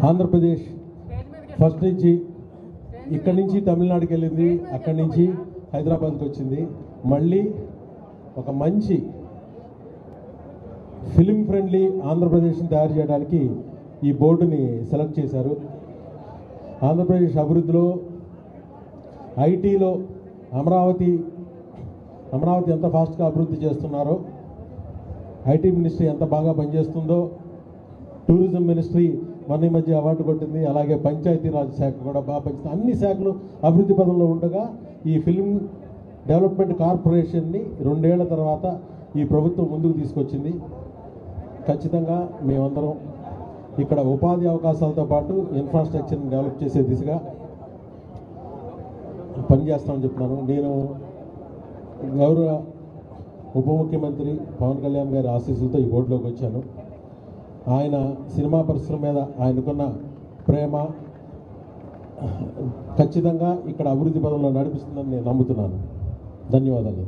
Andhra Pradesh first నుంచి ఇక్కడి నుంచి తమిళనాడుకి వెళ్ళింది, అక్కడి నుంచి హైదరాబాద్కి వచ్చింది. మళ్ళీ ఒక మంచి ఫిలిం ఫ్రెండ్లీ ఆంధ్రప్రదేశ్ని తయారు చేయడానికి ఈ బోర్డుని సెలెక్ట్ చేశారు. ఆంధ్రప్రదేశ్ అభివృద్ధిలో ఐటీలో అమరావతి ఎంత ఫాస్ట్గా అభివృద్ధి చేస్తున్నారో, ఐటీ మినిస్ట్రీ ఎంత బాగా పనిచేస్తుందో, టూరిజం మినిస్ట్రీ మన మధ్య అవార్డు కొట్టింది, అలాగే పంచాయతీరాజ్ శాఖ కూడా బాగా పనిచేస్తుంది. అన్ని శాఖలు అభివృద్ధి పదంలో ఉండగా ఈ ఫిల్మ్ డెవలప్మెంట్ కార్పొరేషన్ని 2 ఏళ్ల తర్వాత ఈ ప్రభుత్వం ముందుకు తీసుకొచ్చింది. ఖచ్చితంగా మేమందరం ఇక్కడ ఉపాధి అవకాశాలతో పాటు ఇన్ఫ్రాస్ట్రక్చర్ని డెవలప్ చేసే దిశగా పనిచేస్తామని చెప్తున్నాను. నేను గౌరవ ఉప ముఖ్యమంత్రి పవన్ కళ్యాణ్ గారి ఆశీస్సులతో ఈ బోర్డులోకి వచ్చాను. ఆయన సినిమా పరిశ్రమ మీద ఆయనకున్న ప్రేమ ఖచ్చితంగా ఇక్కడ అభివృద్ధి పదంలో నడిపిస్తుందని నేను నమ్ముతున్నాను. ధన్యవాదాలు.